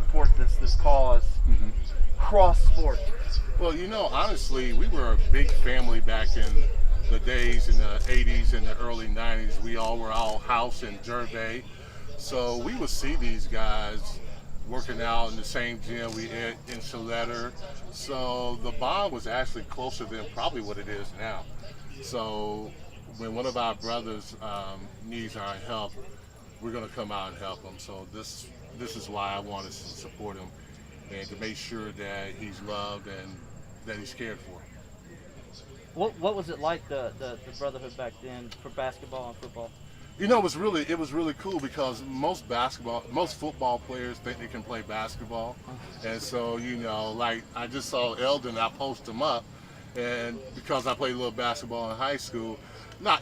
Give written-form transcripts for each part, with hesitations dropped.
support this cause cross sport? Well, honestly, we were a big family back in the days in the 80s and the early 90s. We all were all house in Jersey. So we would see these guys working out in the same gym we ate in Shaletta. So the bond was actually closer than probably what it is now. So when one of our brothers needs our help, we're going to come out and help him. So this is why I wanted to support him and to make sure that he's loved and that he's cared for. What was it like the brotherhood back then for basketball and football? It was really cool because most football players think they can play basketball, and so like I just saw Eldon, I posted him up, and because I played a little basketball in high school,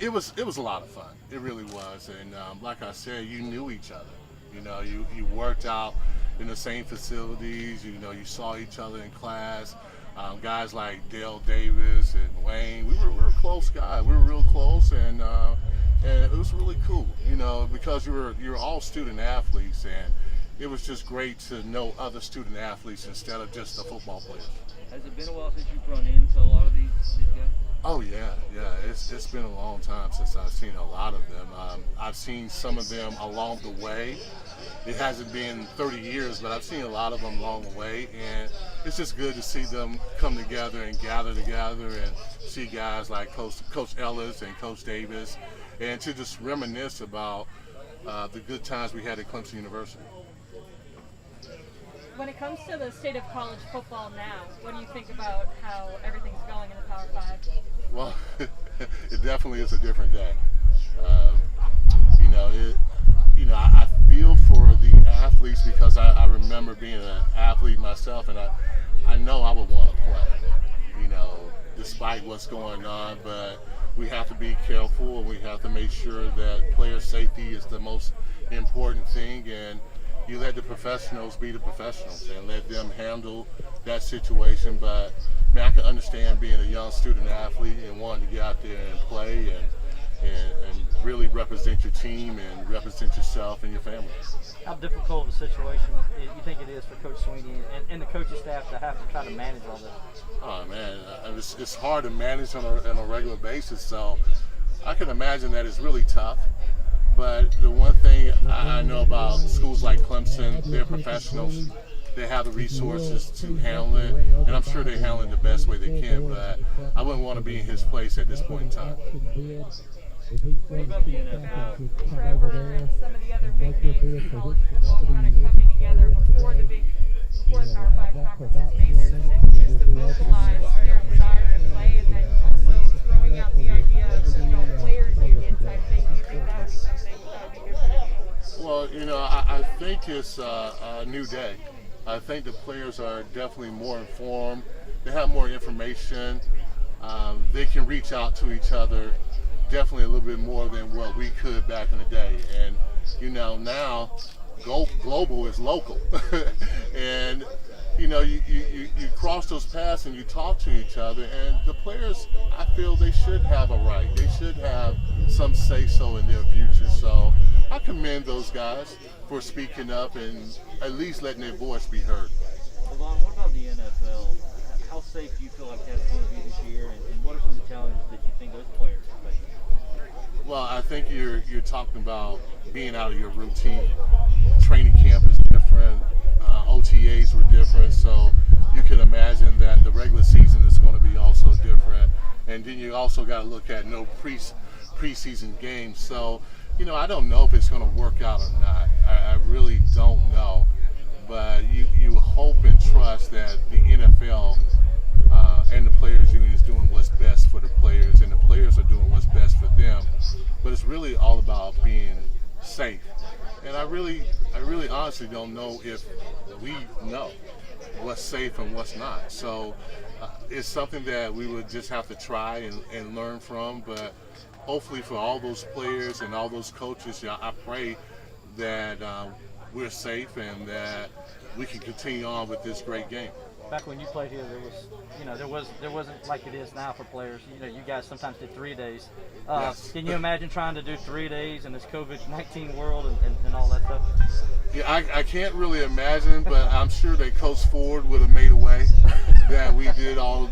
it was a lot of fun. It really was, and like I said, you knew each other. You worked out in the same facilities. You saw each other in class. Guys like Dale Davis and Wayne, we were close guys. We were real close, and it was really cool, because you're all student athletes, and it was just great to know other student athletes instead of just the football players. Has it been a while since you've run into a lot of these guys? Oh yeah. It's been a long time since I've seen a lot of them. I've seen some of them along the way. It hasn't been 30 years, but I've seen a lot of them along the way, and it's just good to see them come together and gather together and see guys like Coach Ellis and Coach Davis, and to just reminisce about the good times we had at Clemson University. When it comes to the state of college football now, what do you think about how everything's going in the Power 5? Well, it definitely is a different day. I feel for the athletes because I remember being an athlete myself, and I know I would want to play, despite what's going on, but we have to be careful, and we have to make sure that player safety is the most important thing, and you let the professionals be the professionals and let them handle that situation. But I can understand being a young student athlete and wanting to get out there and play and really represent your team and represent yourself and your family. How difficult a situation you think it is for Coach Sweeney and the coaching staff to have to try to manage all this? Oh man, it's hard to manage on a regular basis, so I can imagine that it's really tough. But the one thing I know about schools like Clemson, they're professionals. They have the resources to handle it, and I'm sure they handle it the best way they can, but I wouldn't want to be in his place at this point in time. What about the NFL? Trevor and some of the other big names in college football kind of coming together before the Power 5 conferences made their decisions to vocalize their desire to play, and then also throwing out the idea of players union type thing. Do you think that would be something that would be good for the game? Well, I think it's a new day. I think the players are definitely more informed. They have more information. They can reach out to each other definitely a little bit more than what we could back in the day. And now global is local. And you cross those paths and you talk to each other, and the players, I feel they should have a right. They should have some say-so in their future. So I commend those guys for speaking up and at least letting their voice be heard. Levon, what about the NFL? How safe do you feel like that's going to be this year, and what are some of the challenges that you think those players are facing? Well, I think you're talking about being out of your routine. Training camp is different. OTAs were different, so you can imagine that the regular season is going to be also different. And then you also got to look at no preseason games. So, I don't know if it's going to work out or not. I really don't know. But you hope and trust that the NFL and the players union is doing what's best for the players, and the players are doing what's best for them. But it's really all about being safe. And I really honestly don't know if we know what's safe and what's not. So it's something that we would just have to try and learn from. But hopefully for all those players and all those coaches, I pray that we're safe and that we can continue on with this great game. back when you played here, there wasn't like it is now for players. You guys sometimes did 3 days. Yes. Can you imagine trying to do 3 days in this COVID-19 world and all that stuff? Yeah, I can't really imagine, but I'm sure that Coach Ford would have made a way that we did all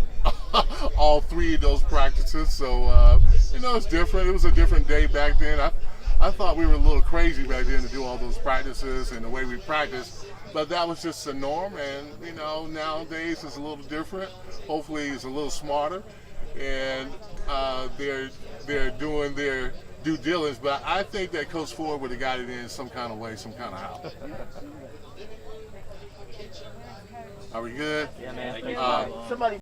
3 of those practices. So, it's different. It was a different day back then. I thought we were a little crazy back then to do all those practices and the way we practiced, but that was just the norm. And, nowadays it's a little different. Hopefully it's a little smarter, and they're doing their due diligence, but I think that Coach Ford would have got it in some kind of way, some kind of how. Are we good? Yeah, man. Thank you. Somebody